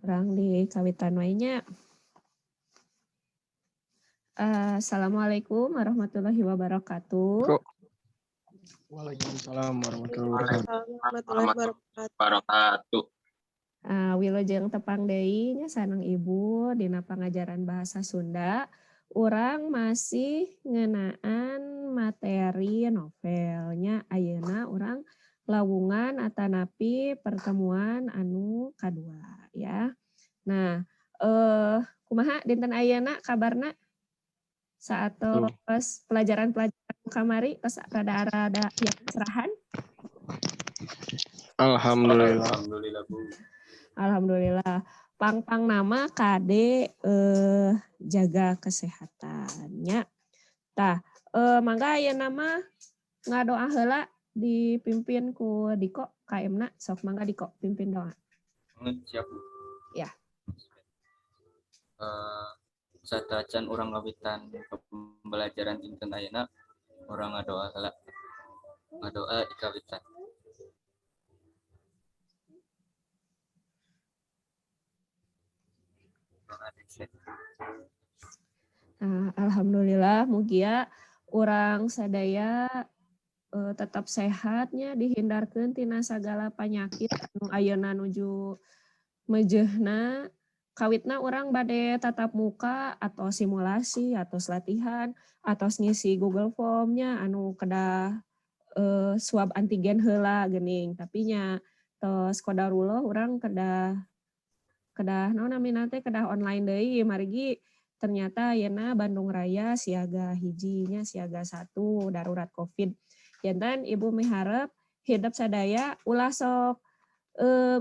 Orang di kawitan wainya. Assalamualaikum warahmatullahi wabarakatuh. Waalaikumsalam warahmatullahi wabarakatuh. Wilujeng tepang deui nya sareng Ibu dina pangajaran bahasa Sunda. Urang masih ngeunaan materi novelnya ayeuna urang lawungan atanapi pertemuan anu kadua ya. Nah, kumaha dinten ayeuna kabarna saatos pelajaran-pelajaran kamari tos rada-rada yang serahan? Alhamdulillah. Alhamdulillah. Pang nama kade jaga kesehatannya. Tah, mangga aya nama ngadoa heula dipimpin ku Diko KM-na. Sok mangga Diko pimpin doa. Siap. Ya. Sadacan urang ngawitan pembelajaran dinten ayeuna urang ngadoa heula. Ngadoa di kawitan. Alhamdulillah mugia urang sadaya tetap sehatnya dihindarkeun tina sagala penyakit anu ayeuna nuju meujeuhna. Kawitna urang bade tatap muka atau simulasi atau latihan atau ngisi Google Form-nya anu kedah swab antigen heula geuning tapi nya tos qadarullah urang kedah naon namina teh kedah online deui margi ternyata ayeuna Bandung Raya siaga hijinya siaga 1 darurat Covid. Janten Ibu miharep hidup sadaya ulah sok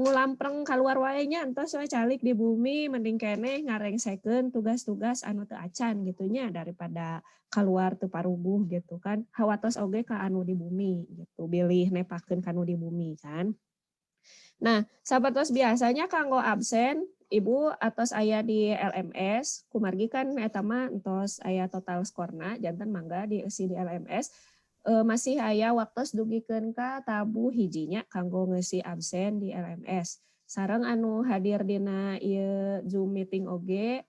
ngulampreng keluar wae nya entos we calik di bumi mending keneh ngarengsekeun tugas-tugas anu teu acan gitunya daripada keluar teu parubuh gitu kan. Hawatos oge ka anu di bumi gitu. Bilih nepakeun ka anu di bumi kan. Nah, sabatos biasanya kanggo absen Ibu atos aya di LMS, kumargi kan eta mah entos aya total skorna, janten mangga dieusi di LMS. Masih aya waktos dugikeun ka tabu hijinya kanggo ngeusi absen di LMS. Sareng anu hadir dina ieu Zoom meeting oge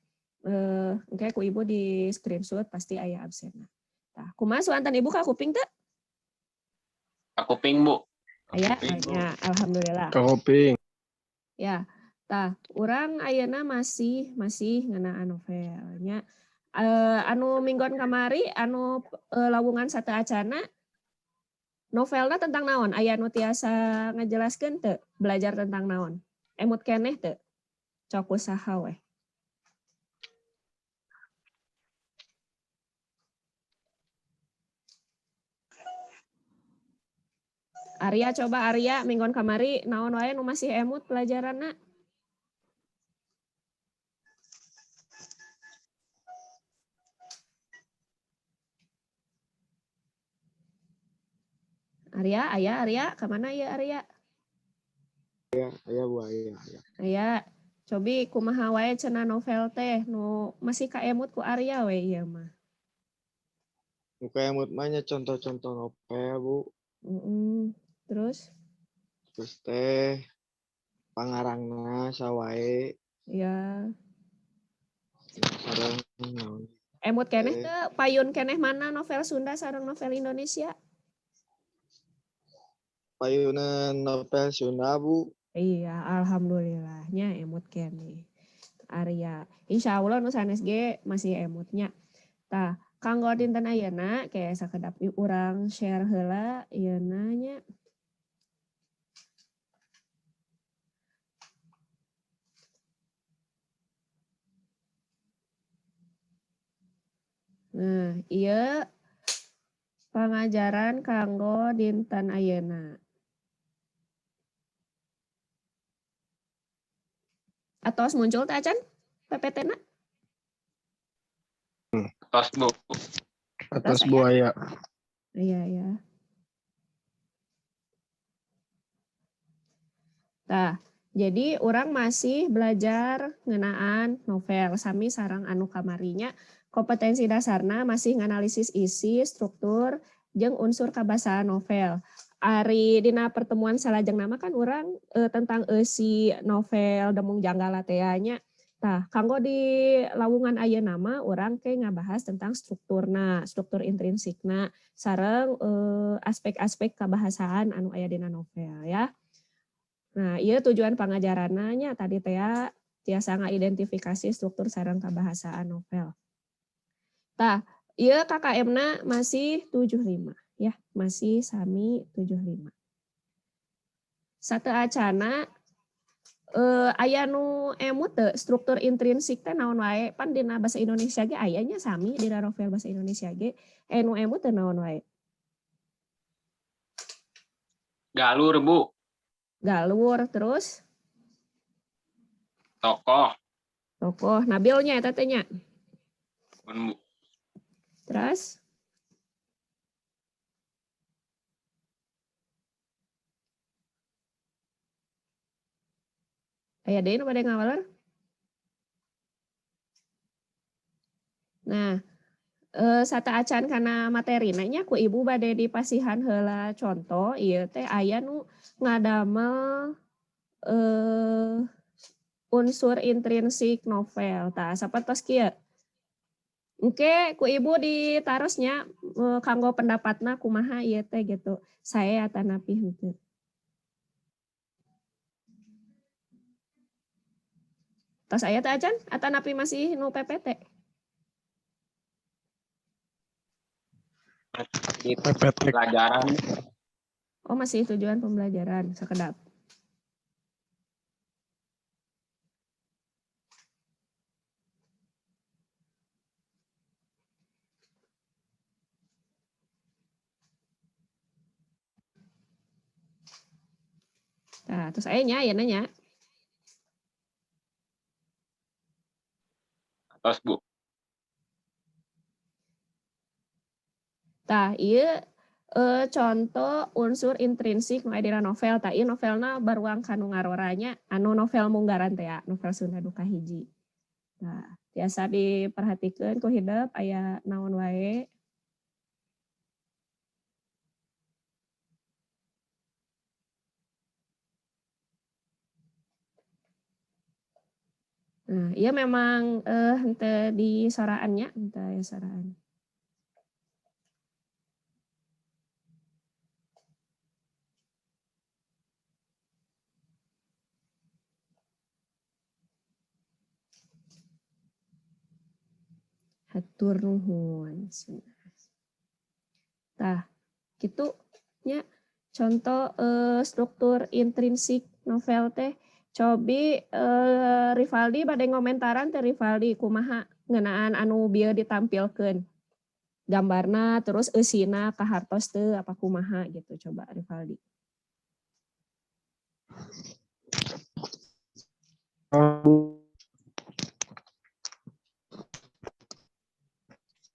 engke ku Ibu di screenshot pasti aya absenna. Tah, kumaha suanten Ibu ka kuping teu? Ka kuping, Bu. Aya, alhamdulillah. Ka kuping. Ya. Tah, urang ayeuna masih ngeunaan novelnya. Anu minggon kamari anu lawungan sateu acana novelna tentang naon? Aya anu tiasa ngajelaskeun teu? Belajar tentang naon? Emut keneh teu? Cok usaha weh. Arya coba Arya minggon kamari naon wae nu masih emut pelajaranna? Arya, kemana ya Arya? Aya Bu, aya. Aya, cobi kumaha wae cenah novel teh nu masih kaemut ku Arya we ieu mah. Nu kaemut mah nya contoh-contoh novel Bu. Terus teh pangarangna sawae. ya. Sareng naon. Emut keneh teu payun keneh mana novel Sunda sareng novel Indonesia? Payunan novel Sunda Bu. Iya, alhamdulillahnya emut keneh. Arya. Insya Allah nu sanes ge masih emutnya. Tah, kanggo dinten ayeuna kayak sakedap urang share heula ieuna nya. Nah, ieu pangajaran kanggo dinten ayeuna. Atos muncul teh acan PPT-na? Atas, Bu. Atas Bu aya. Iya. Tah, jadi orang masih belajar ngeunaan novel sami sareng anu kamarinya. Kompetensi dasarna masih nganalisis isi, struktur, jeung unsur kabasaan novel. Ari dina pertemuan salajeng nama kan orang tentang si novel Demung Janggala teh nya. Tah, kanggo di lawungan ayeuna nama orang ke ngabahas tentang struktur intrinsikna sareng aspek-aspek kabahasaan anu aya dina novel ya. Nah, ieu tujuan pangajaranna tadi teh tiasa ngaidentifikasi struktur sareng kabahasaan novel. Tah, ieu KKM-na masih 75 ya, masih sami 75. Sateacana aya nu emut teu struktur intrinsik teh naon wae pan dina bahasa Indonesia ge aya nya sami dina novel bahasa Indonesia ge nu emut teu naon wae. Galur, Bu. Galur terus Tokoh. Nabilnya eta teh nya. Bu. Terus aya deui nu bade ngawaler. Nah, sataacan kana materina nya ku ibu bade dipasihan heula contoh ieu teh aya nu ngadamel unsur intrinsik novel. Tah sapertos kieu. Oke, ku ibu ditarosnya kanggo pendapatna kumaha ieu teh gitu. Saya atanapi henteu. Tos aya teh acan atanapi masih nu PPT. Pelajaran. Oh, masih tujuan pembelajaran sakedap. Nah, terus aya nanya. Terus, Bu. Tah, ieu contoh unsur intrinsik nu aya dina novel. Tah, ieu novelna baruang kanu ngaroranya anu novel munggaran teh novel Sunda Duka Hiji. Nah, biasa diperhatikeun ku hideup aya naon wae. Nah, iya memang henteu di soraannya, henteu aya soraan. Hatur nuhun. Tah, kitu nya contoh struktur intrinsik novel teh. Cobi Rivaldi bade ngomentaran teh Rivaldi kumaha ngeunaan anu bieu ditampilkeun. Gambarna terus eusina kahartos teu apa kumaha gitu coba Rivaldi.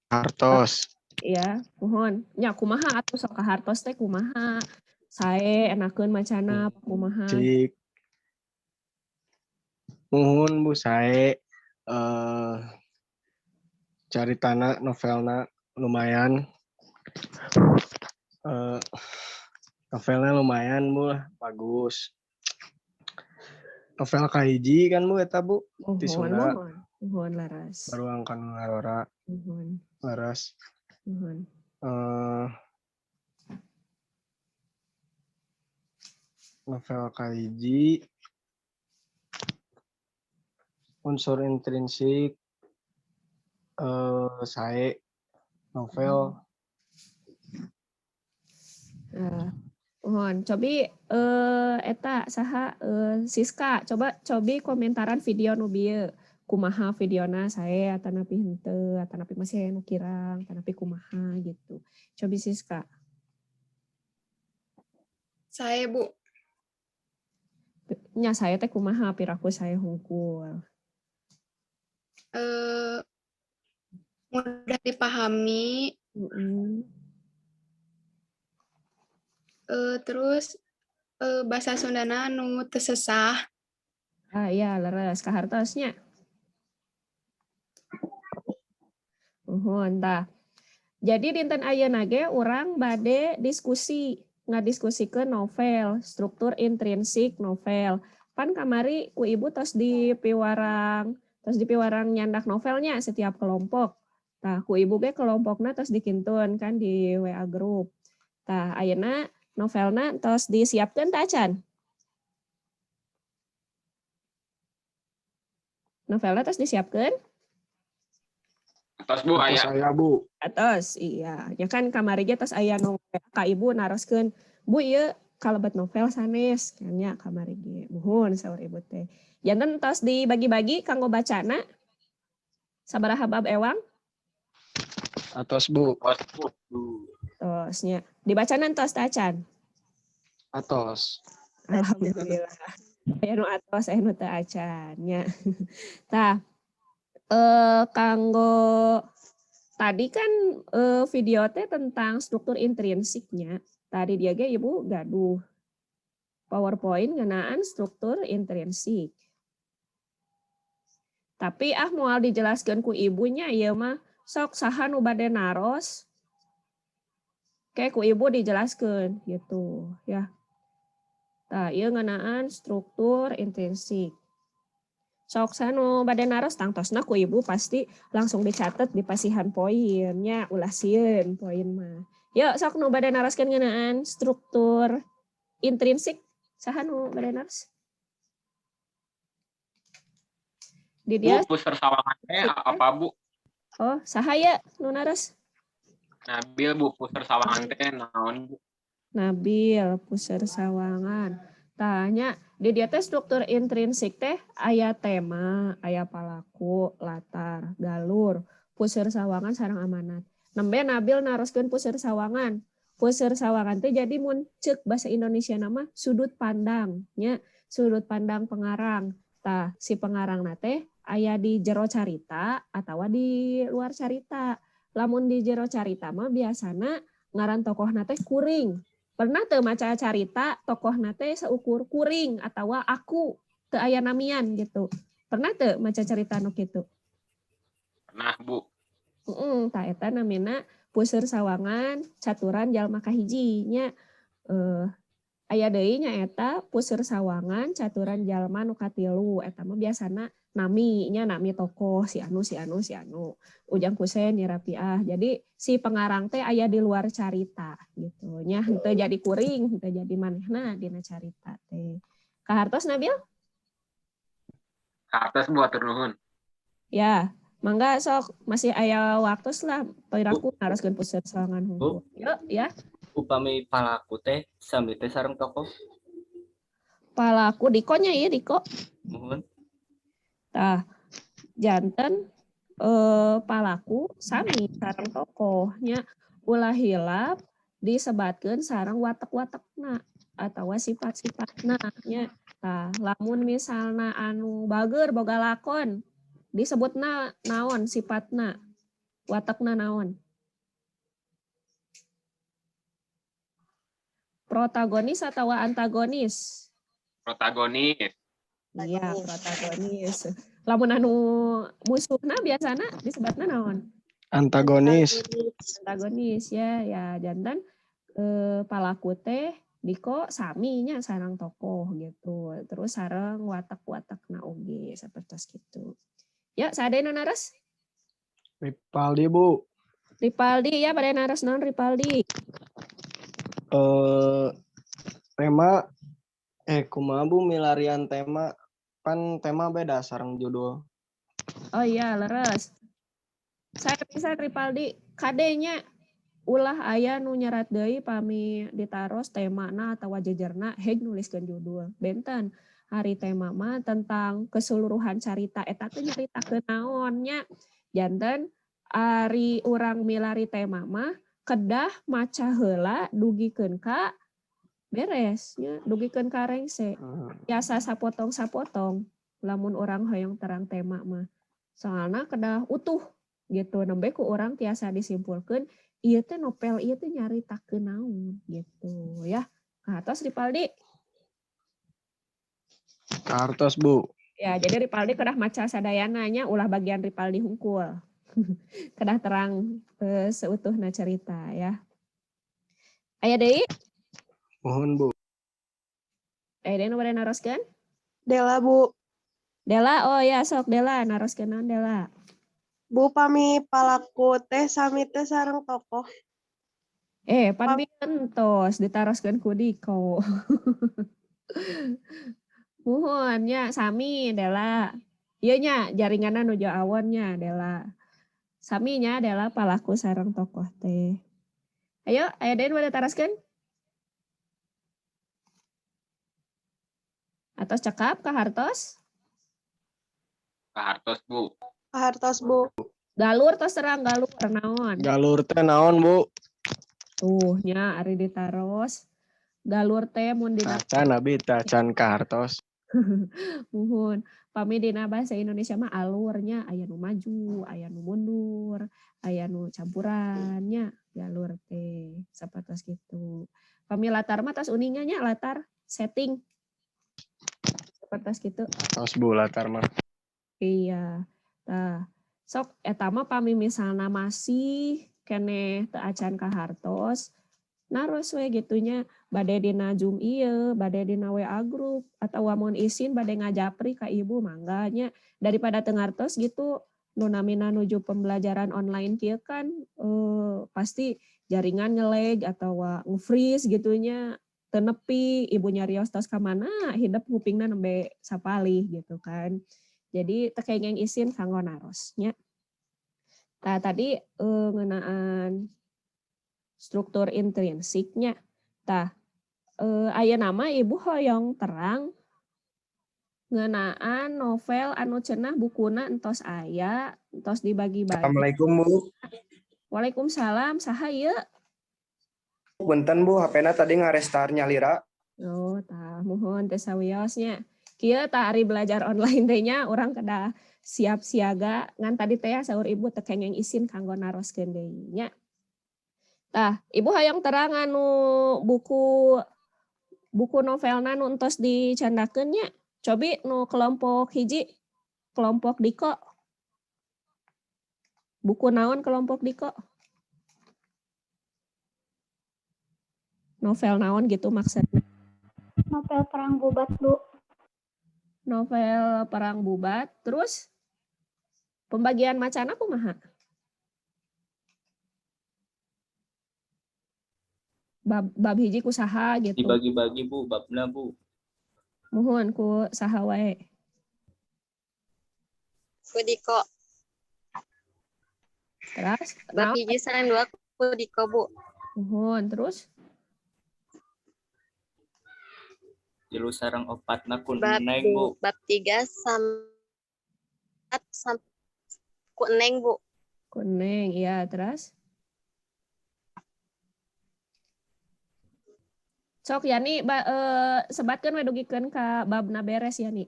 Hartos. Ya, mohon. Nya kumaha atuh sok kahartos teh kumaha? Sae enakeun macana apa kumaha? Cik. Muhun Bu sae caritana novelna lumayan. Novelnya lumayan Bu lah, bagus. Novel kahiji kan Bu eta Bu di Sunda. Mohon laras. Baruang kanu ngarora. Mohon. Laras. Mohon. Novel kahiji unsur intrinsik sae novel. Mohon. Cobi eta saha Siska cobi komentaran video nu bieu. Kumaha videona sae atanapi henteu, atanapi masih aya nu kirang, atanapi kumaha gitu. Cobi Siska. Saya, Bu. Nya saya teh kumaha piraku saya hungkul. Mudah dipahami. Terus bahasa Sundana nu teu sesah. Iya leres kahartosnya. Tah. Jadi dinten ayeuna ge urang bade diskusi ngadiskusikeun novel, struktur intrinsik novel. Pan kamari ku ibu tos dipiwarang nyandak novelnya setiap kelompok. Tah ku ibu ge kelompokna tos dikintun kan di WA group. Tah ayeuna novelna tos disiapkeun tah Acan? Novelna tos disiapkeun? Atas Bu Atas aya. saya Bu. Atos, iya. Ya kan kamari ge tos aya nu ka ibu naroskeun, Bu ieu kalebet novel sanes kan nya kamari ge. Muhun saur ibu teh. Janten tos dibagi-bagi kanggo bacana. Sabaraha bab ewang? Atas Bu. Atas Bu. Tos nya. Dibacana tos tah Acan? Atas. Alhamdulillah. Aya nu atos aya nu teu acan nya. Tah kanggo tadi kan video teh tentang struktur intrinsiknya. Tadi dia ge Ibu gaduh PowerPoint ngeunaan struktur intrinsik. Tapi moal dijelaskeun ku ibunya ieu mah sok saha nu bade naros. Kayak ku ibu dijelaskeun gitu ya. Tah ieu ngeunaan struktur intrinsik. Sok sanu bade naros tangtosna ku ibu pasti langsung dicatat di pasihan poinnya ulah sieun poin mah. Yuk sok nu bade naroskeun ngeunaan struktur intrinsik saha nu bade naros? Di dia Bu, puser sawangan teh apa Bu? oh saha ya nu naros? Nabil Bu, puser sawangan teh naon Bu? Nabil puser sawangan. Tanya di dia teh struktur intrinsik teh aya tema, aya palaku, latar, galur, puser sawangan sareng amanat. Nembe Nabil naroskeun puser sawangan. Puser sawangan teh jadi mun ceuk bahasa Indonesia nama sudut pandang nya, sudut pandang pengarang. Tah si pengarangna teh aya di jero carita atawa di luar carita. Lamun di jero carita mah biasana ngaran tokohna teh kuring. Pernah teu maca carita tokohna teh seukur kuring atawa aku teu aya namian gitu. Pernah teu maca carita nu kitu? Pernah Bu. Tah eta namina puser sawangan caturan jalma kahiji nya. Aya deui nya eta puser sawangan caturan jalma nu katilu. Eta mah biasana nami nya nami tokoh si anu. Ujang Kusen Nyi Rapiah. Jadi si pengarang teh aya di luar carita gitu nya. Henteu jadi kuring, henteu jadi manehna dina carita teh. Kahartos Nabil? Atas Bu atur nuhun. Ya, mangga sok masih aya waktu lah piraku naroskeun puser sawangan hungkul. Yuk ya. Upami palaku teh sami teh sareng tokoh. Palaku Dikonya ieu Diko. Muhun. Tah janten palaku sami sareng tokohnya ulah hilap disebatkeun sareng watek-watekna atawa sifat-sifatna nya. Tah lamun misalna anu bageur boga lakon disebutna naon sifatna, watekna naon? Protagonis atau antagonis? Protagonis. Iya, protagonis. Lamun anu musuhna biasana disebutna naon? Antagonis. Antagonis ya jantan palaku teh Diko sami nya sareng tokoh gitu. Terus sareng watek-watekna oge sapertos kitu. Ya, sadaya nu naros? Ripaldi Bu. Ripaldi ya pada naros naon Ripaldi? Tema kumaha Bu milarian tema kan tema beda sareng judul. Oh iya leres. Saya bisa Ripaldi kadenya ulah aya nu nyerat deui pami ditaros temana atawa jejerna heg nuliskeun judul. Benten hari tema mah tentang keseluruhan carita eta teh nyaritakeun naon nya. Janten ari urang milari tema mah kedah maca heula dugikeun ka beres nya, dugikeun ka rengse. Biasa sapotong-sapotong lamun orang hoyong terang tema mah. Soalna kedah utuh gitu. Nembe ku urang tiasa disimpulkeun ieu teh novel ieu teh nyaritakeun naon gitu ya. Kahartos Ripaldi? Kahartos Bu. Ya, jadi Ripaldi kedah maca sadayana nya ulah bagian Ripaldi hungkul. Kedah terang seutuhna cerita ya. Aya deui? Mohon Bu. Den bade naroskeun? Dela Bu. Dela, oh ya sok Dela naroskeun naon Dela. Bu pami palaku teh sami teh sareng tokoh. Pan bientos ditaroskeun ku Diko. Muhun nya sami Dela. Ieu nya jaringanna nuju awonnya Dela. Sami nya Dela palaku sareng tokoh teh. Ayo Den bade taroskeun? Atos cekap ka hartos? Hartos Bu. Hartos Bu. Galur tos serang galur naon? Galur teh naon Bu? Tuh nya ari ditaros. Galur teh mun dina Tacan abi tacan kartos. muhun. Pami dina bahasa Indonesia mah alurnya aya nu maju, aya nu mundur, aya nu campurannya galur teh sapertos kitu. Pami latar mah tos uningan nya latar setting. Sapertos kitu. Tos Bu latar mah. Iya. Tah, sok eta mah pami misalna masih keneh teu acan ka hartos, naros we gitunya bade dina Zoom ieu, bade dina WA group atau mun isin bade ngajapri ka ibu mangga nya daripada teu ngartos gitu nu namina nuju pembelajaran online kieu kan pasti jaringan nge-lag atau nge-freeze gitunya teu nepi ibu nyarios tos ka mana hidep kupingna nembe sapalih gitu kan. Jadi teu kengeng isin kanggo naros nya. Tah tadi ngeunaan struktur intrinsiknya. Tah aya nama ibu hoyong terang ngeunaan novel anu cenah bukuna entos aya, entos dibagi-bagi. Assalamualaikum Bu. Waalaikumsalam, saha ieu? Punten Bu, HP-na tadi ngarestar nyalira. Oh, tah muhun teh sawiosnya. Kieu tah ari belajar online teh nya urang kedah siap siaga ngan tadi teh saur ibu teu kengeng isin kanggo naroskeun deui nya. Tah, ibu hayang terang anu buku novelna nu entos dicandakeun nya. Cobi nu kelompok hiji, kelompok Diko. Buku naon kelompok Diko? Novel naon gitu maksudnya? Novel Perang Bubat, Bu. Novel Perang Bubat, terus pembagian macana kumaha? Bab hiji ku saha gitu. Dibagi-bagi Bu, babna Bu. Muhun ku saha wae. Ku Diko. Terus Bab hiji sareng dua ku Diko, Bu. muhun terus Tilu sareng opatna ku Bab Neng Bu. bab 3 sampai ku Neng, Bu. kuning ya terus sok Yani sebatkeun we dugikeun ka babna beres Yani.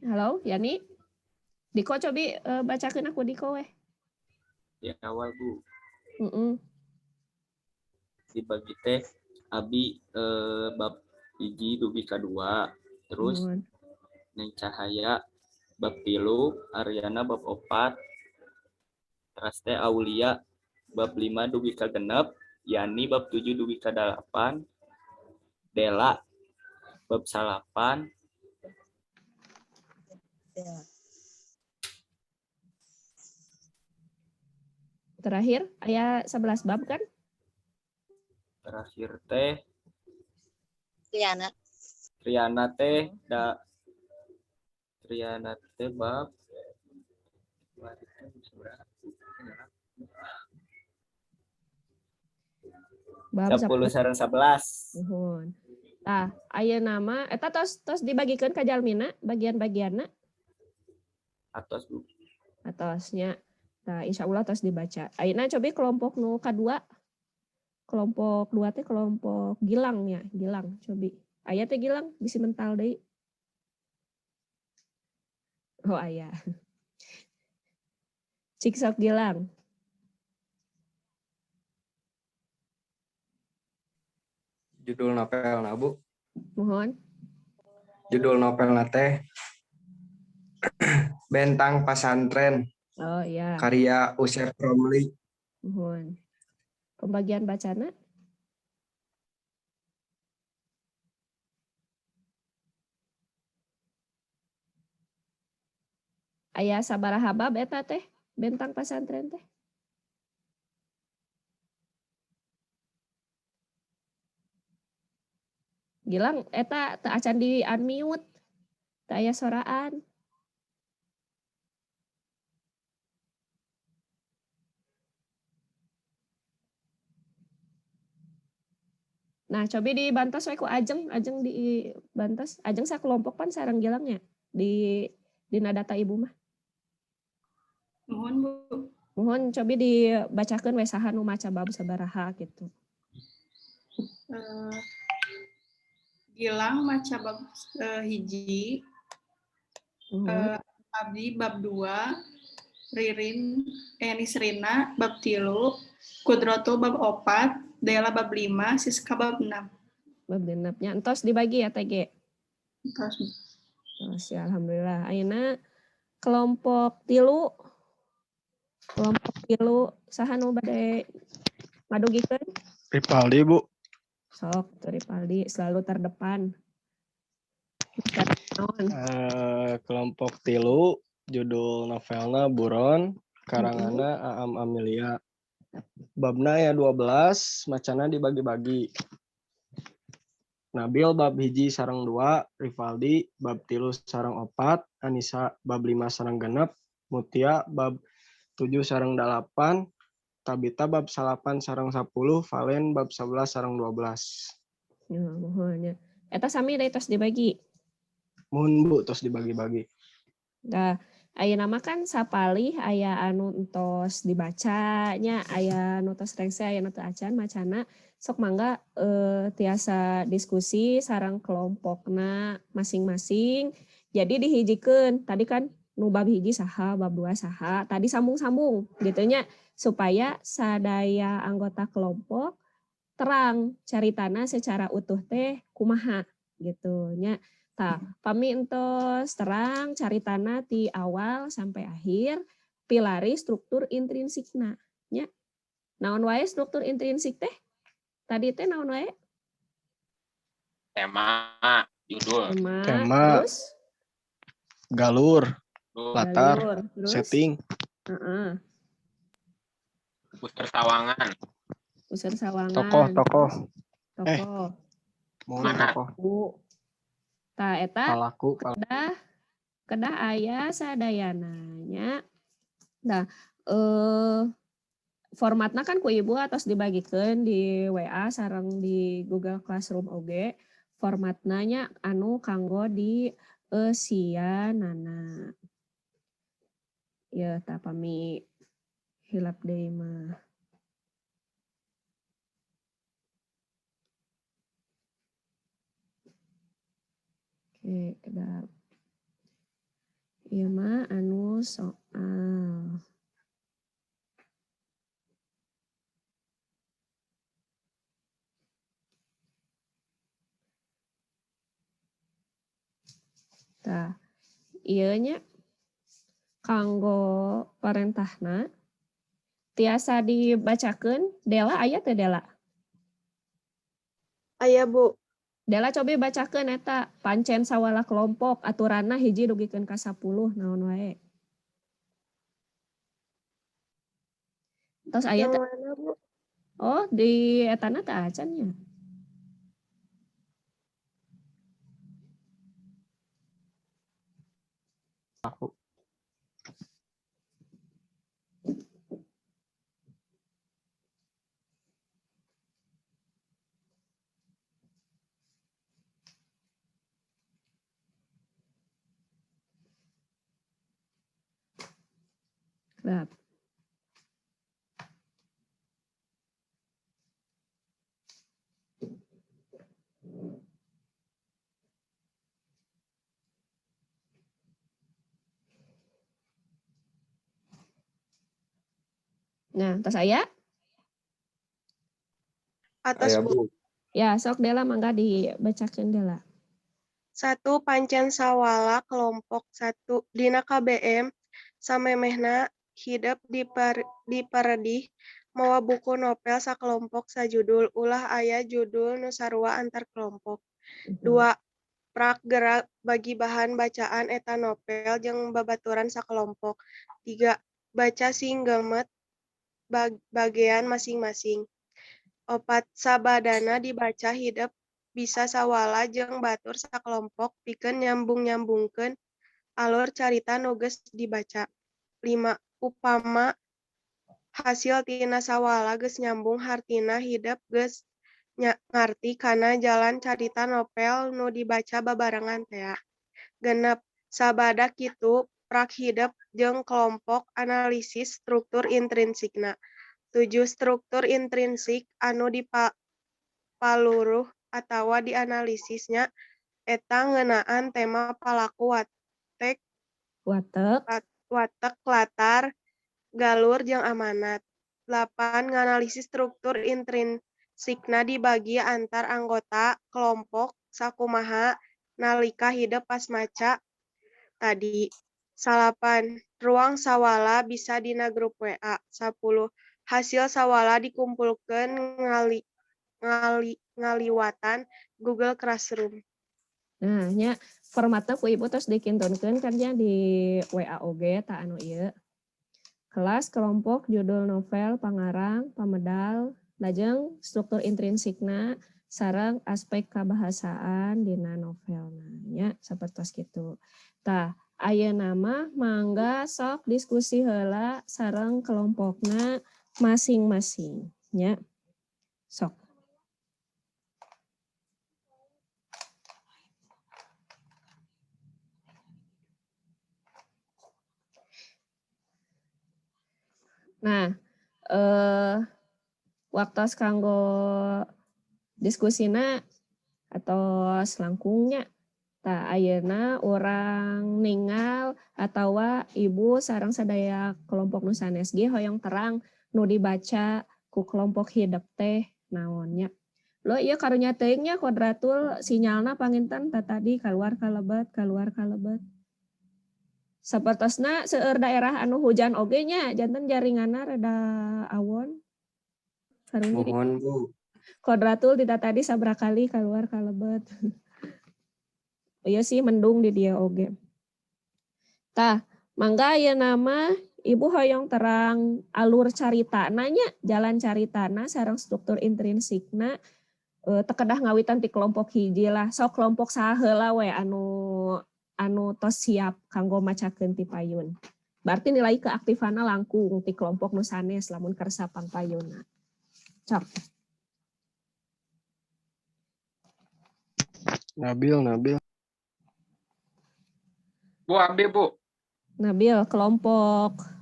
Halo Yani. Diko cobi bacakeun aku Diko weh. Di awal Bu. Dibagi teh abi bab hiji dugi kadua, terus Muhun. Neng Cahaya bab 3, Ariana bab 4, terus teh Aulia bab 5 dugi ka 6, Yani bab 7 dugi ka 8, Dela bab 8. Terakhir aya 11 bab kan? Terakhir teh Liana. Triana teh bab Bab 10 sareng 11. Muhun. Tah, aya nama eta tos dibagikeun ka jalmina bagian-bagianna Atos Bu. atosnya. Tah, insyaallah tos dibaca. Ayeuna cobi kelompok nu kadua. Kelompok 2 teh kelompok Gilang ya, Gilang cobi. Aya teh Gilang bisi mental deui. Oh aya. Cik sok Gilang. Judul novelna Bu. Mohon. Judul novelna teh Bentang Pasantren Oh iya, karya Usher Romli. mohon. Pembagian bacana. Aya sabaraha bab eta teh Bentang Pasantren teh? Gilang eta teu acan di unmute. Teu aya soraan. Nah, coba dibantas we ku Ajeng, Ajeng dibantas. Ajeng sakelompok pan sareng Gilangnya di dina data ibu mah. Mohon Bu. Mohon coba dibacakeun we saha nu maca bab sabaraha gitu. Eh, Gilang maca bab hiji, Mohon. Abdi bab 2, Ririn Nisrina bab 3, Kudroto bab 4, Dela bab 5, Siska bab 6. Bab genepnya entos dibagi ya TG. Terus Terus ya alhamdulillah. Ayeuna kelompok 3. Kelompok 3 saha nu bade ngadugikeun? Ripaldi Bu. Sok tuh Ripaldi selalu terdepan. Naon? Kelompok 3 judul novelna Buron karanganna Aam Amelia. Babna ya 12, macana dibagi-bagi. Nabil bab hiji sareng 2, Rivaldi bab 3 sareng 4, Anissa bab 5 sareng 6, Mutia bab 7 sareng 8, Tabita bab 8 sareng 10, Valen bab 11 sareng 12. Ya, mohonnya. Eta sami da tos dibagi. Mun Bu terus dibagi-bagi. Nah, aya nama kan sapalih aya anu entos dibacanya, aya nu tos rengse, aya nu teu acan macana. Sok mangga tiasa diskusi sareng kelompokna masing-masing. Jadi dihijikeun. Tadi kan nu bab hiji saha, bab 2 saha. Tadi sambung-sambung gitu nya supaya sadaya anggota kelompok terang caritana secara utuh teh kumaha gitu nya. Tah, pami entos terang caritana ti awal sampai akhir pilari struktur intrinsikna nya. Naon wae struktur intrinsik teh? Tadi teh naon wae? Tema, judul, Tema, terus galur, judul, latar, galur, terus setting, heeh, Puster Sawangan, unsur sawangan, tokoh-tokoh, tokoh, mun Mana? tokoh, bu. Tah eta palaku, kedah aya sadayananya. Nah, formatna kan ku ibu atos dibagikeun di WA sareng di Google Classroom oge. Formatna nya anu kanggo di sianana. Ya, tah pami hilap deui mah. Oke, kedah. Ieu mah anu soal. Tah, ieu nya kanggo parentahna tiasa dibacakeun. Dela aya teu Dela? Aya Bu. Dela coba bacakeun eta pancen sawala kelompok aturanna hiji dugikeun ka 10 naon wae. Tos aya Yang teh? mana Bu? Oh, di etana teu acan nya. palaku. Bab. Nah, tos aya? Atas Aya Bu. Bu. Ya, sok Dela mangga dibacakeun Dela. 1. Pancen sawala kelompok 1 dina KBM samemehna hidup di paredih mawa buku novel sakelompok sajudul ulah aya judul nu sarua antar kelompok. 2. Prak gerak bagi bahan bacaan eta novel jeung babaturan sakelompok. 3. Baca sing gemet bagean masing-masing. 4. Sabadana dibaca hidup bisa sawala jeung batur sakelompok pikeun nyambung-nyambungkeun alur carita nu geus dibaca. 5. Upama hasil tina sawala geus nyambung hartina hidup geus ngarti kana jalan carita novel nu dibaca babarengan tea. 6. Sabada kitu prak hidup jeung kelompok analisis struktur intrinsikna. 7. Struktur intrinsik anu dipaluruh atawa dianalisisnya eta ngeunaan tema palaku watek, latar, galur, jeung amanat. 8. Nganalisis struktur intrinsikna dibagi antar anggota kelompok sakumaha nalika hidup pas maca tadi. 8. Ruang sawala bisa dina grup WA. 10. Hasil sawala dikumpulkeun ngaliwatan Google Classroom. Nah, nya formatna ku Ibu tos dikintunkeun kan nya di WA oge ta anu ieu. Kelas, kelompok, judul novel, pangarang, pamedal, lajeng struktur intrinsikna sareng aspek kabahasaan dina novelna nya sapertos kitu. Tah, ayeuna mah mangga sok diskusi heula sareng kelompokna masing-masing nya. Sok. Nah, waktos kanggo diskusina atau selangkungnya. Tah ayeuna urang ningal atawa Ibu sareng sadaya kelompok nu sanes ge hoyong terang nu dibaca ku kelompok hidup teh naonnya. Lo ieu karunya teuing nya Kodratul sinyalna panginten tadi kaluar kalebet. Sapertosna seueur daerah anu hujan oge nya janten jaringanna rada awon. Karunya Mohon Bu. Kodratul tidak tadi sabra kali keluar kalebet. Iya sih mendung di dia oge. Tah, mangga ya nama Ibu hoyong terang alur carita nanya jalan caritana sareng struktur intrinsikna tekedah ngawitan ti kelompok hiji lah. So kelompok saheula we anu tos siap kanggo macakeun ti payun. Berarti nilai keaktifana langkung ti kelompok nu sanes lamun kersa pangpayunna. Cok. Nabil. Bu, ambil Bu. Nabil, kelompok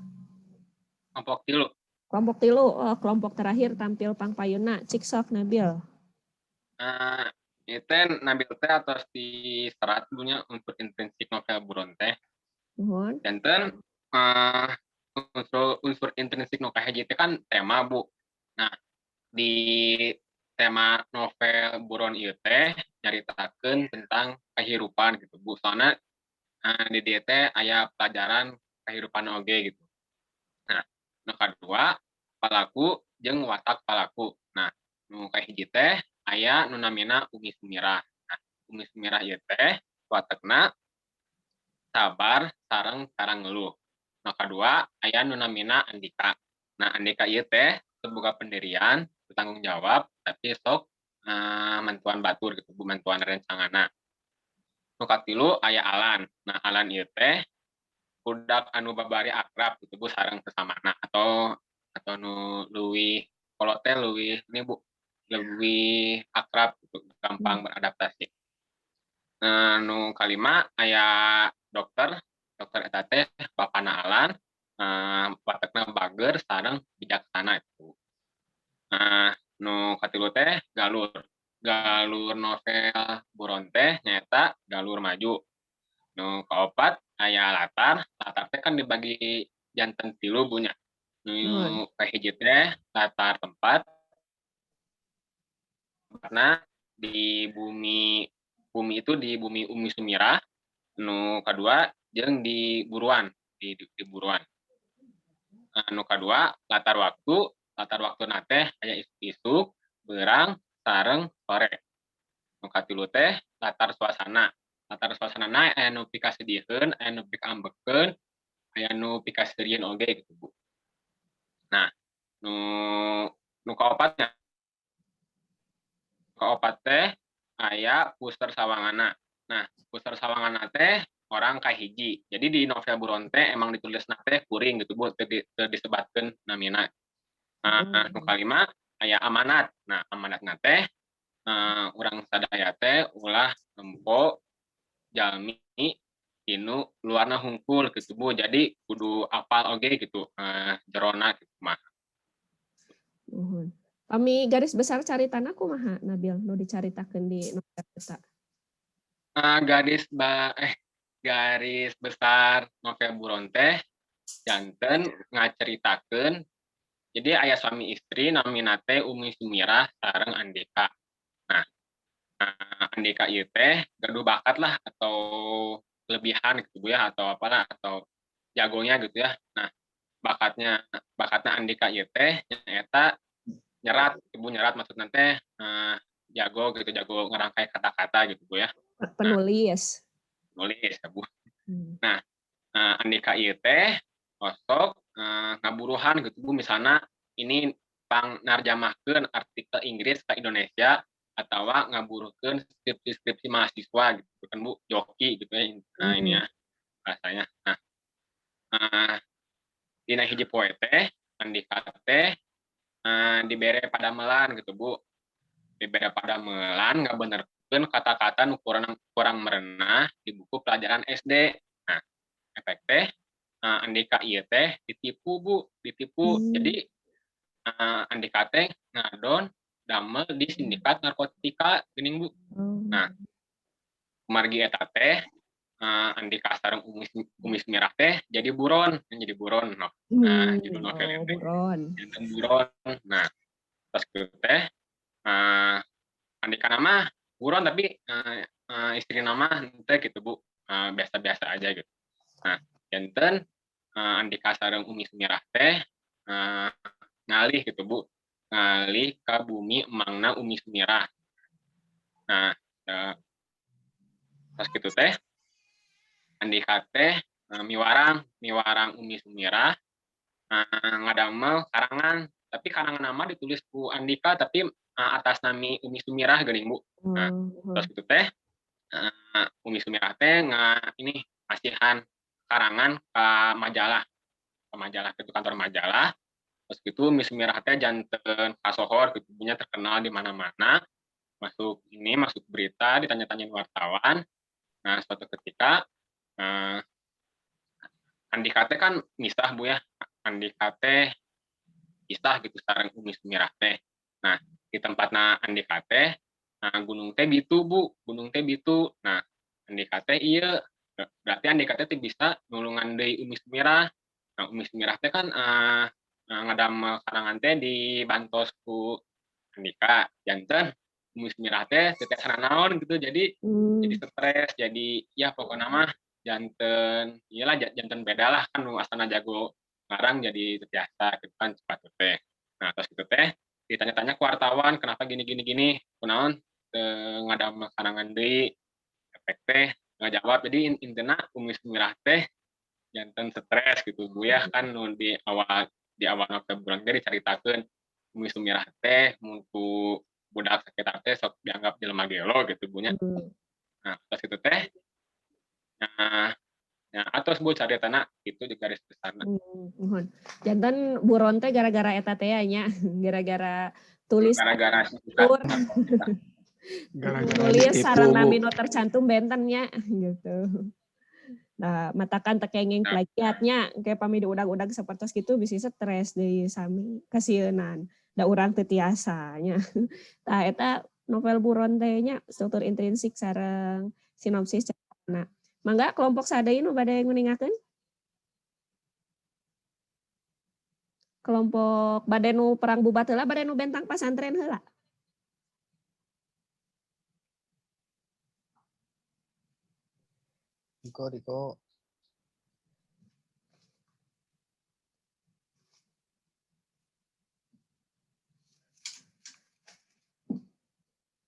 Tilu. Kelompok tilu, kelompok terakhir tampil pangpayuna. Cik sok Nabil. Itu Nabil teh atas di serat punya unsur intrinsik novel buron teh. Mohon. Janten unsur intrinsik novel hiji teh kan tema Bu. Nah, di tema novel buron ieu teh nyaritakeun tentang kehidupan gitu Bu. Soalnya di dieu teh aya pelajaran kehidupan oge gitu. Nah, nu kadua palaku jeung watak palaku. Nah, nu kahiji teh aya nu namina Umi Sumirah. Nah, Umi Sumirah ieu teh watakna sabar sareng ngeluh. Nu kadua aya nu namina Andika. Nah, Andika ieu teh boga pendirian, bertanggung jawab, tapi sok mantuan batur gitu, mantuan rencangana. Nu katilu aya Alan. Nah, Alan ieu teh budak anu babari akrab gitu Bu sareng sesamana atau nu leuwih kolot teh leuwih ini Bu lebih akrab gitu, gampang beradaptasi. Nah, nu kalima aya dokter eta teh bapana Alan, watakna bager sareng bijaksana itu. Nah, nu katilu teh galur novel buron teh nyata galur maju. Nu kaopat aya latar teh kan dibagi janten tilu Bu nya. Nu kahiji teh latar tempat karena di bumi itu di bumi Umi Sumirah, nu kedua jeung di buruan di buruan. Nu kedua latar waktu nate aya isuk, beurang, sareng, sore. Nu katilu teh latar suasana aya nu pikasedieun, aya nu pikaambekeun, aya nu pikaseureun oge gitu Bu. Nah, nu kaopatnya teh aya puster sawangana. Nah, puster sawangana teh orang kahiji. Jadi di novel buron teh emang ditulis teh kuring gitu Bu, teu disebatkeun namina. Nu kalima aya amanat. Nah, amanatna teh urang sadaya teh ulah nempo jalmi tinu luarna hungkul gitu Bu. Jadi kudu apal oge gitu jerona gitu mah. Nuhun. Pami garis besar caritana kumaha Nabil nu dicaritakeun di novel eta? Garis besar novel buron teh janten ngaceritakeun jadi aya suami istri namina teh Umi Sumirah sareng Andika. Nah, Andika ieu teh gaduh bakat lah atau kelebihan gitu Bu ya atau apalah atau jagonya gitu ya. Nah, bakatnya Andika ieu teh nyaeta nyerat Bu, nyerat maksudna teh jago gitu, jago ngerangkai kata-kata gitu Bu ya. Penulis. Nulis ya Bu. Nah, Andika ieu teh osok ngaburuhan gitu Bu, misalnya ini pang narjamahkeun artikel Inggris ke Indonesia atawa ngaburuhkeun skripsi mahasiswa gitu kan Bu, joki gitu ya. Nah, ini ya bahasanya. Nah, dina hiji poe teh Andika teh dibere padamelan gitu Bu. Dibere padamelan ngabenerkeun kata-kata nu kurang merenah di buku pelajaran SD. Nah, efek teh Andika ieu teh ditipu Bu, ditipu. Jadi Andika teh ngadon damel di sindikat narkotika geuning Bu. Nah, kumargi eta teh Andika sareng Umi Sumirah teh jadi buron. Nah, judul novel teh. Janten buron. Nah, terus kitu teh Andika nama buron tapi istri nama teh gitu Bu. Biasa-biasa aja gitu. Nah, janten Andika sareng Umi Sumirah teh ngalih gitu Bu, ngalih ke bumi emangna Umi Sumirah. Nah, pas gitu teh Andika teh miwarang Umi Sumirah ngadamel karangan, tapi karangan nama ditulis ku Andika tapi atas nami Umi Sumirah geuning Bu. Nah, terus gitu teh Umi Sumirah teh ini asihan karangan ke majalah ke kantor majalah. Terus gitu Umi Sumirah teh janten kasohor gitu, punya terkenal di mana-mana, masuk berita, ditanya-tanyain wartawan. Nah, suatu ketika Andika teh kan misah Bu ya, Andika teh pisah gitu sareng Umi Sumirah teh. Nah, di tempatna Andika teh gunung teh bitu Bu, gunung teh bitu. Nah, Andika teh ieu berarti Andika teh bisa nulungan deui Umi Sumirah. Nah, Umi Sumirah teh kan ngadamel karangan teh dibantos ku Andika. Janten Umi Sumirah teh teu tiasa naon gitu. Jadi stres, jadi ya pokoknya mah janten iyalah janten beda lah kan nu asana jago ngarang jadi teu tiasa gitu kan cepat teh. Nah, terus gitu teh ditanya-tanya ku wartawan kenapa gini kunaon ngadamel karangan deui efek teh ngajawab. Jadi intina Umi Sumirah teh janten stres gitu Bu ya kan di awal novel bulan teh dicaritakeun Umi Sumirah teh mutu budak sakit teh sok dianggap jelema gelo gitu Bu nya. Nah, terus itu teh atos Bu caritana itu di garis besarna. Janten buron teh gara-gara eta teh nya, gara-gara tulis gara-gara nulis sareng nami nu tercantum bentennya gitu. Nah, matakan tekenging plagiatnya kayak pami udag-udag sapertos gitu bisa stres deui sami kasieunan. Da urang teu tiasanya. Tah eta novel buron teh nya struktur intrinsik sareng sinopsis caritana. Mangga kelompok sadeui nu bade nguningakeun? Kelompok bade nu perang bubat heula, bade nu bentang pasantren heula. Diko.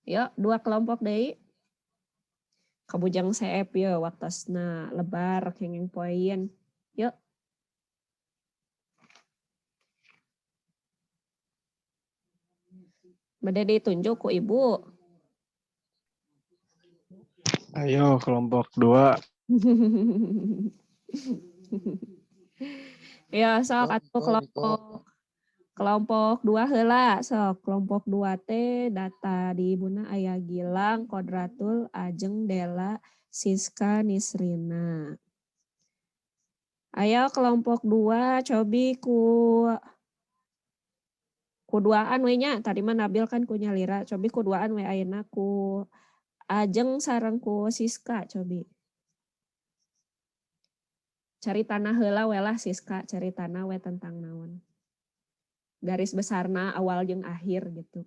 Yuk, 2 kelompok deui. Kabujang CF ya waktosna lebar kenging poin. Yuk. Bade ditunjuk ku ibu. Ayo kelompok 2. Ya, sok atuh kelompok 2 heula, sok kelompok 2 teh data di ibuna aya Gilang, Kodratul, Ajeng, Dela, Siska, Nisrina. Ayo kelompok 2 cobi ku duaan we nya, tadi mah Nabil kan ku nyalira, cobi ku duaan we ayeuna ku Ajeng sareng ku Siska cobi. Cari tanah heula we lah Siska, cari tanah we tentang naon. Garis besarna awal jeung akhir gitu.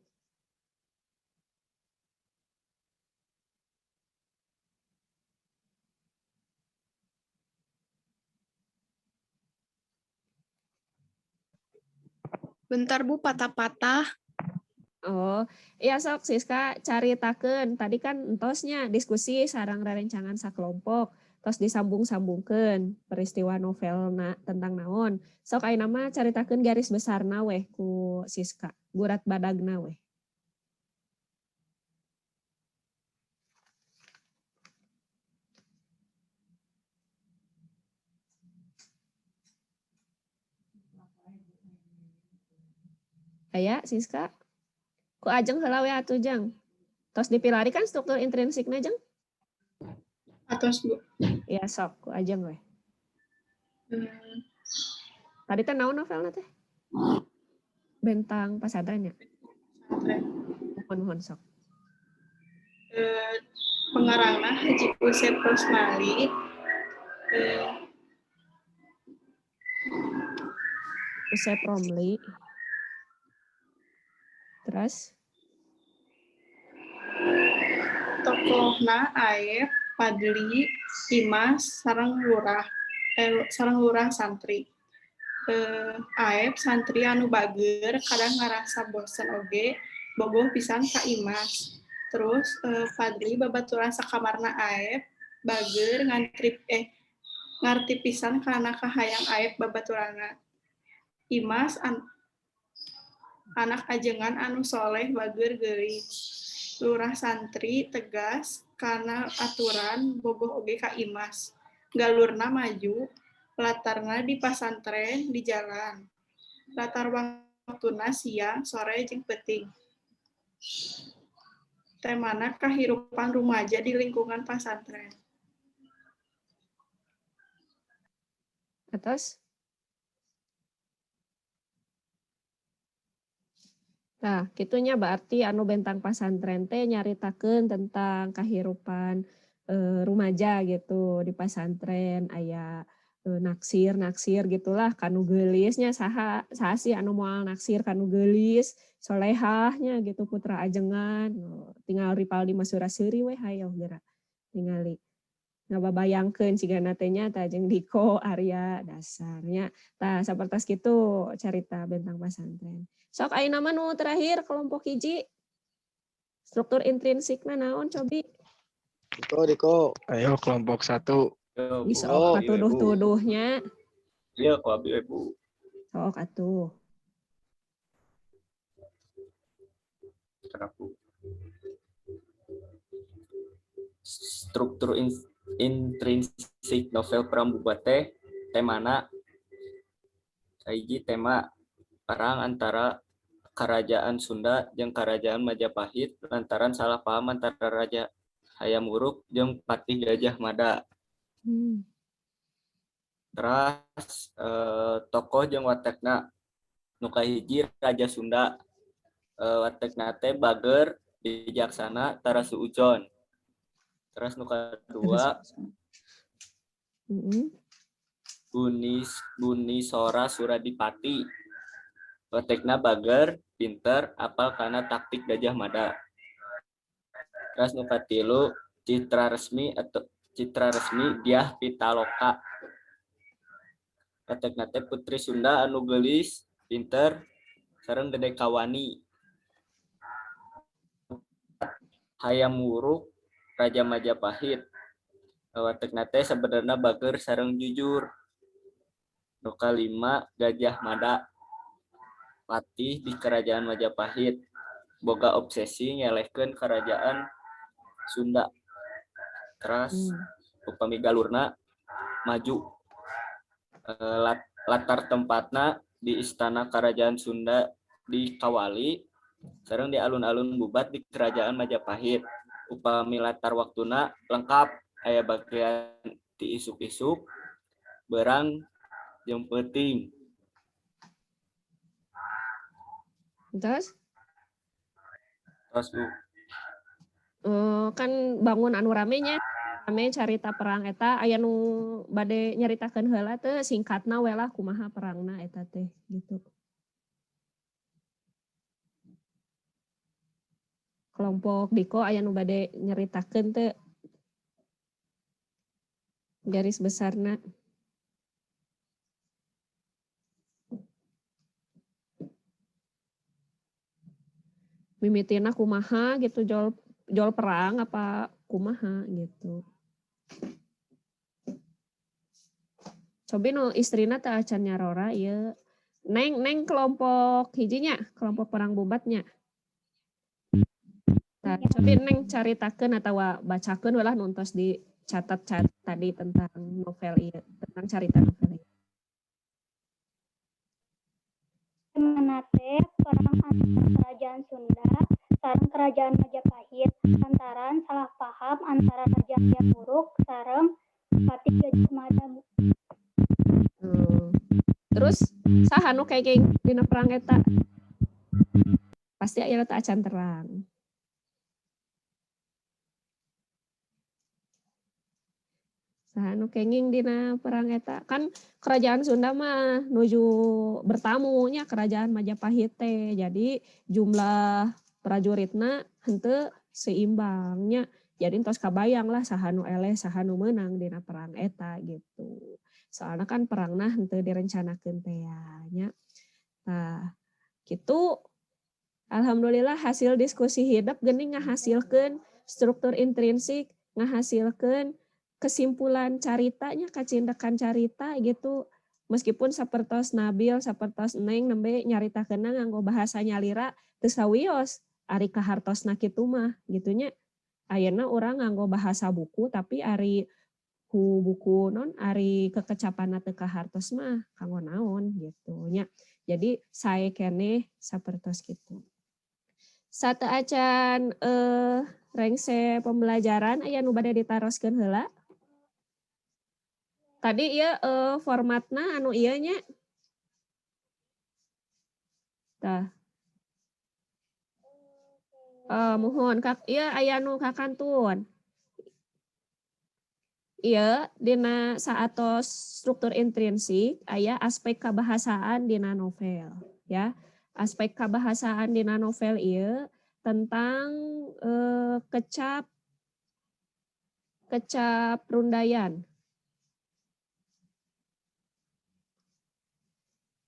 Bentar Bu, patah-patah. Oh, iya sok Siska caritakeun. Tadi kan entosnya diskusi sareng rerencangan sakelompok, tos disambung-sambungkeun peristiwa novelna tentang naon. Sok ayeuna mah caritakeun garis besarna weh ku Siska, burat badagna weh. Aya Siska. Ku Ajeng heula we atuh Jeng. Tos dipilari kan struktur intrinsikna Jeng? Atos Bu. Iya sok ku Ajeng weh. Tadi teh naon novelna teh? Bentang Pasantren ya? Mohon sok. Pengarangna Haji Usep Rosmali. Usep Romli. Terus? Tokohna Aep, Padli, Imas, sareng lurah santri. Aep santri anu bager kadang ngarasa bosen oge bogoh pisan ka Imas. Terus Padli babaturan sakamarna Aep bager ngarti pisan karena kahayang Aep babaturanna. Imas anak ajengan anu soleh bager geulis. Lurah santri tegas karena aturan bogoh oge ka Imas. Galurna maju, latarna di pasantren di jalan. Latar waktuna siang, sore jeung peuting. Temana kahirupan rumaja di lingkungan pasantren. Atas? Nah, kitunya berarti anu bentang pasantren teh nyaritakeun tentang kahirupan rumaja gitu di pasantren, aya naksir gitulah kanu geulisnya saha sih anu moal naksir kanu geulis, solehahnya gitu putra ajengan. Tinggal Ripaldi Masura Seuri we hayo geura tingali. Ngababayangkeun sigana teh nya tah jeung Diko Arya dasarnya. Tah sapertos kitu carita bentang pasantren. Sok ayeuna mah nu terakhir kelompok hiji. Struktur intrinsikna naon cobi? Diko. Ayo kelompok 1. Sok katuduh-tuduhnya. Iya, ku abi Bu. Sok atuh. Struktur intrinsik novel Prambubat teh temana hiji tema perang antara Kerajaan Sunda jeung Kerajaan Majapahit lantaran salah paham antara Raja Hayam Wuruk jeung Patih Gajah Mada. Terus tokoh jeung watekna nu kahiji Raja Sunda. Watekna teh bager bijaksana tarasu ujon. Terus nu kedua Buni Sora Suradipati. Watekna bager, pinter, apal kana taktik Gajah Mada. Terus nu katilu Citra Citra resmi Diah Pitaloka. Katek-katek putri Sunda anu geulis, pinter, sareng Dede Kawani. Hayam Wuruk Raja Majapahit. Watekna sebenarnya bager sareng jujur. Nu kalima Gajah Mada. Patih di kerajaan Majapahit. Boga obsesi ngelehkeun kerajaan Sunda. Terus upami galurna maju. Latar tempatna di istana kerajaan Sunda di Kawali, sareng di alun-alun Bubat di kerajaan Majapahit. Upami latar waktuna lengkap, aya bagian di isuk-isuk, berang jeung peuting. Terus Bu. Kan bangun anu ramenya rame carita perang eta aya nu bade nyaritakeun heula teh singkatna we lah kumaha perangna eta teh gitu. Kelompok Diko aya nu bade nyaritakeun teh garis besarna. Mimitina kumaha gitu jol perang apa kumaha gitu. Cobi nu istrina teh acan nyarora ieu. Neng kelompok hijinya, kelompok perang Bubatnya. Nah, cobi neng caritakeun atawa bacakeun ulah nuntos dicatat tadi tentang novel ieu, tentang carita novel ieu. Menate perang antara kerajaan Sunda sareng kerajaan Majapahit lantaran salah paham antara Raja Hayam Wuruk sareng Patih Gajah Mada. Terus saha nu kenging dina perang eta? Pasti aya teh acan terang. Saha nu kenging dina perang eta? Kan kerajaan Sunda mah nuju bertamu nya kerajaan Majapahit teh. Jadi jumlah prajuritna henteu seimbangnya. Jadi entos kabayang lah saha nu eleh saha nu meunang dina perang eta gitu. Soalnya kan perangna henteu direncanakeun teh nya. Nah, kitu alhamdulillah hasil diskusi hidup geuning ngahasilkeun struktur intrinsik, ngahasilkeun kesimpulan caritanya, kacindekan carita gitu. Meskipun sapertos Nabil, sapertos Neng nembe nyaritakeunna nganggo bahasa nyalira teu sawios ari kahartosna kitu mah gitunya. Ayeuna urang nganggo bahasa buku tapi ari ku buku non ari kekecapanna teu kahartos mah kanggo naon gitu nya. Jadi sae keneh sapertos kitu. Sate acan rengse pembelajaran aya nu bade ditaroskeun heula. Tadi ieu formatna anu ieu nya. Tah. Mohon kak ieu aya nu kakantun. Iya, dina saatos struktur intrinsik aya aspek kabahasaan dina novel, ya. Aspek kabahasaan dina novel ieu tentang kecap rundayan.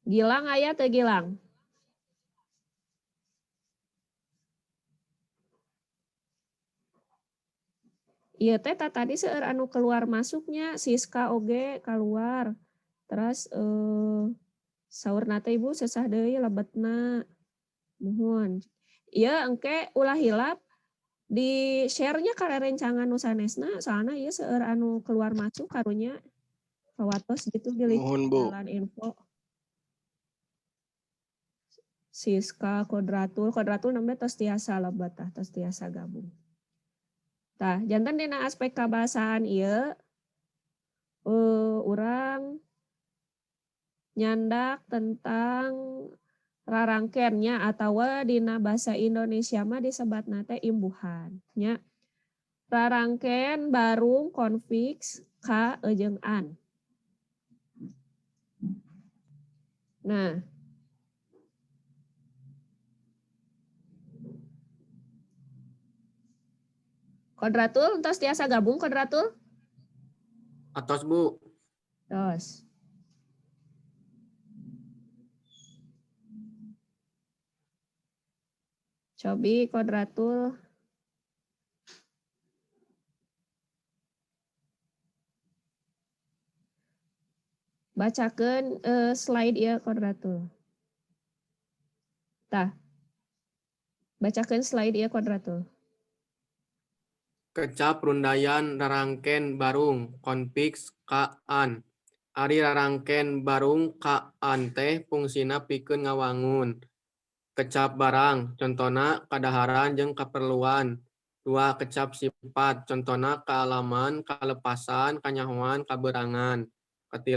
Gilang aya teu Gilang? Iya teh tadi seueur anu keluar masuknya Siska oge keluar. Terus saurna teh Ibu sesah deui lebetna. Muhun. Ieu engke ulah hilap di share-nya ka rerencangan nu sanesna soalna ieu seueur anu keluar masuk karunya kawatos gitu di jalan info. Siska Kodratul nembe tos tiasa lebet tah tos tiasa gabung. Tah, janten dina aspek kabahasaan ieu urang nyandak tentang rarangkennya atawa dina bahasa Indonesia mah disebatna teh imbuhan nya. Rarangken barung konfiks ka jeung an. Nah, Kodratul entos tiasa gabung Kodratul? Atos Bu. Terus. Cobi Kodratul. Bacakan slide ya Kodratul. Tah. Bacakan slide ya Kodratul. Kecap rundayan rarangken barung konfiks kaan. Ari rarangken barung kaan teh fungsina pikeun ngawangun. Kecap barang, contohna kadaharan jeung kaperluan. 2. Kecap sifat, contohna kealaman, kalepasan, kanyahoan, kaberangan. 3.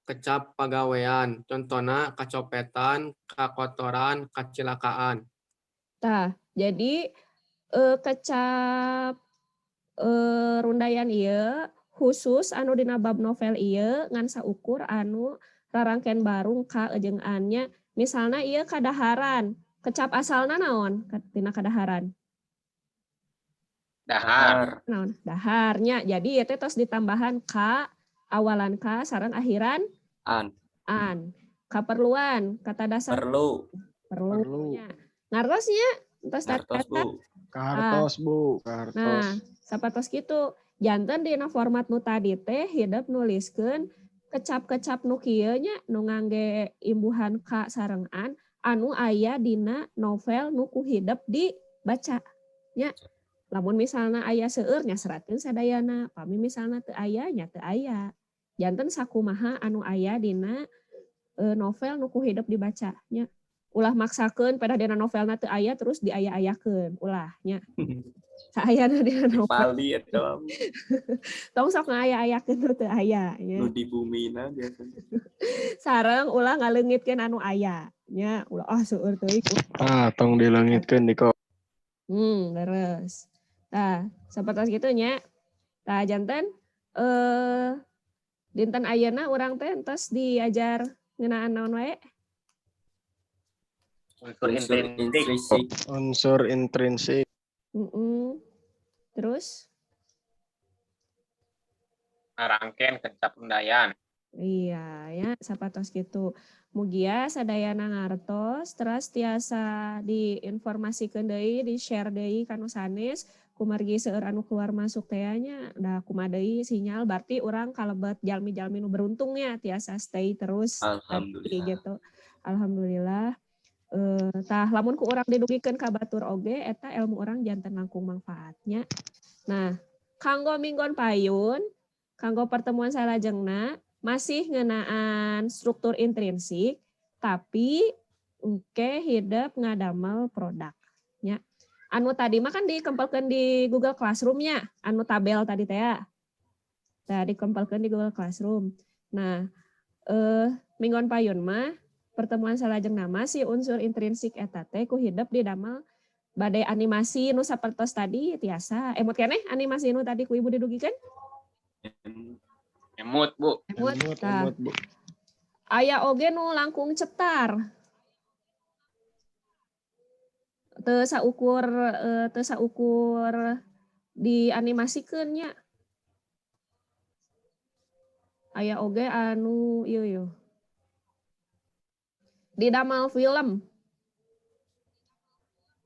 Kecap pagawean, contohna kacopetan, kakotoran, kacilakaan. Tah, jadi kecap rundayan ieu khusus anu dina bab novel ieu ngan saukur anu rarangken barung ka jeung annya. Misalna ieu kadaharan, kecap asalna naon tina kadaharan? Dahar. Naon? Daharnya. Jadi ieu teh tos ditambahan ka, awalan ka sareng akhiran an. Kaperluan, kata dasar Perlu. perlunya. Ngartosnya tos Ngartos kata Bu. Kartos Bu, kartos. Nah, sapatos kitu. Janten dina format nu tadi teh hidup nuliskeun kecap-kecap nu kieu nya nu ngangge imbuhan ka sareng an anu aya dina novel nu ku hidup dibaca nya. Lamun misalna aya seueur nya seratkeun sadayana, pami misalna teu aya nya teu aya. Janten sakumaha anu aya dina novel nu ku hidup dibaca nya. Ulah maksakeun pada dina novelna teu aya terus diaya-ayakeun ulah nya. Saayana dina novel. Pali eta. Tong sok ngaya-ayakeun nu teu aya nya. Nu di bumina biasanya. Sareng ulah ngaleungitkeun anu aya nya. Ulah seueur teuing. Tong dileungitkeun Diko. Leres. Tah, sapertos kitu nya. Tah janten dinten ayeuna urang teh entos diajar ngeunaan naon wae? Unsur intrinsik. Unsur intrinsik. Terus? Rangken kecap rundayan. Iya ya, sapatos gitu. Mugia sadayana ngartos, terus tiasa diinformasikeun deui, di-share deui kanu sanes, kumargi seueur anu keluar masuk teh nya, da kumaha deui sinyal berarti urang kalebet jalmi-jalmi nu beruntungnya tiasa stay terus tadi gitu. Alhamdulillah. Tah lamun ku urang didugikeun ka batur oge eta ilmu urang janten langkung manfaatnya. Nah, kanggo minggon payun, kanggo pertemuan salajengna masih ngeunaan struktur intrinsik tapi engke hidup ngadamel produk nya. Anu tadi mah kan dikempelkeun di Google Classroom nya, anu tabel tadi teh ya. Tah dikempelkeun di Google Classroom. Nah, minggon payun mah pertemuan salajengna mah si unsur intrinsik eta teh ku hidup didamel bade animasi nu sapertos tadi tiasa. Emot keneh animasi nu tadi ku Ibu didugikeun? Emut Bu. Emut Bu. Aya oge nu langkung cetar. Teu saukur dianimasikeun nya. Aya oge anu ieu didamel film.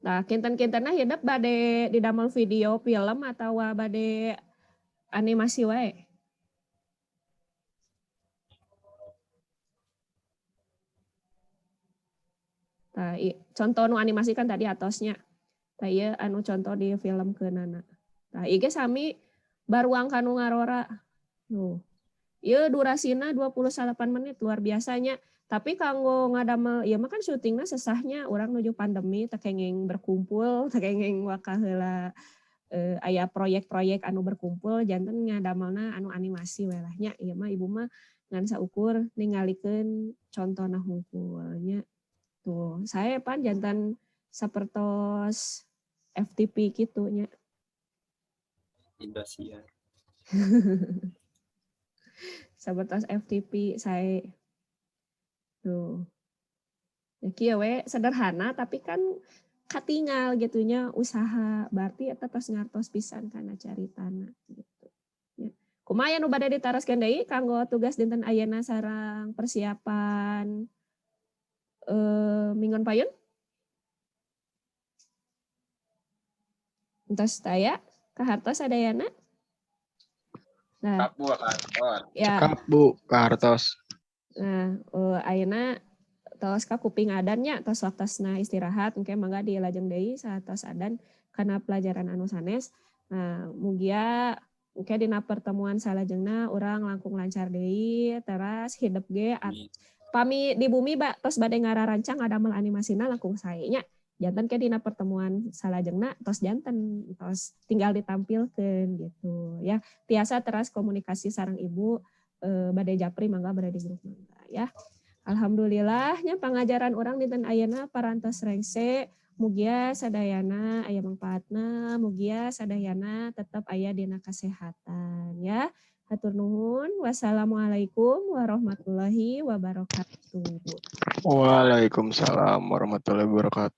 Nah, kinten-kintenna hidup bade didamel video film atau bade animasi wae. Nah, contoh nu animasi kan tadi atosnya. Tah ieu anu contoh di film keunana. Tah ieu ge sami baruang kanu ngarora. Ieu durasina 28 menit luar biasanya. Tapi kanggo ngadamel ieu mah kan syutingna sesahnya urang nuju pandemi teu kenging berkumpul, teu kenging waka heula aya proyek-proyek anu berkumpul janten ngadamelna anu animasi we lah nya. Ieu mah Ibu mah ngan saukur ningalikeun contona hungkul nya. Tuh, saya pan jantan sapertos FTP gitu nya. Indosiar. Sapertos FTP saya tuh. Ya kieu we sederhana tapi kan katingal gitunya usaha berarti eta tos ngartos pisan kana caritana gitu. Ya. Kumaha nu bade ditaroskeun deui kanggo tugas dinten ayeuna sareng persiapan minggon payun? Entos taya kahartos sadayana. Nah, Kapu kantor. ya. Cekap Bu, kahartos. Nah, ayeuna tos ka kuping adannya tos waktosna istirahat engke mangga dilajeng deui satos adan kana pelajaran anu sanes. Nah, mugia engke dina pertemuan salajengna urang langkung lancar deui teras hidup ge pami di bumi tos bade ngararancang adamel animasina langkung sae nya. Janten ke dina pertemuan salajengna tos janten tos tinggal ditampilkeun gitu ya. Tiasa teras komunikasi sareng ibu bade japri mangga bade di grup mangga ya. Alhamdulillah nya pangajaran orang dinten ayeuna parantos rengse mugia sadayana aya mangpaatna, mugia sadayana tetap aya dina kasehatan ya. Hatur nuhun. Wassalamualaikum warahmatullahi wabarakatuh. Waalaikumsalam warahmatullahi wabarakatuh.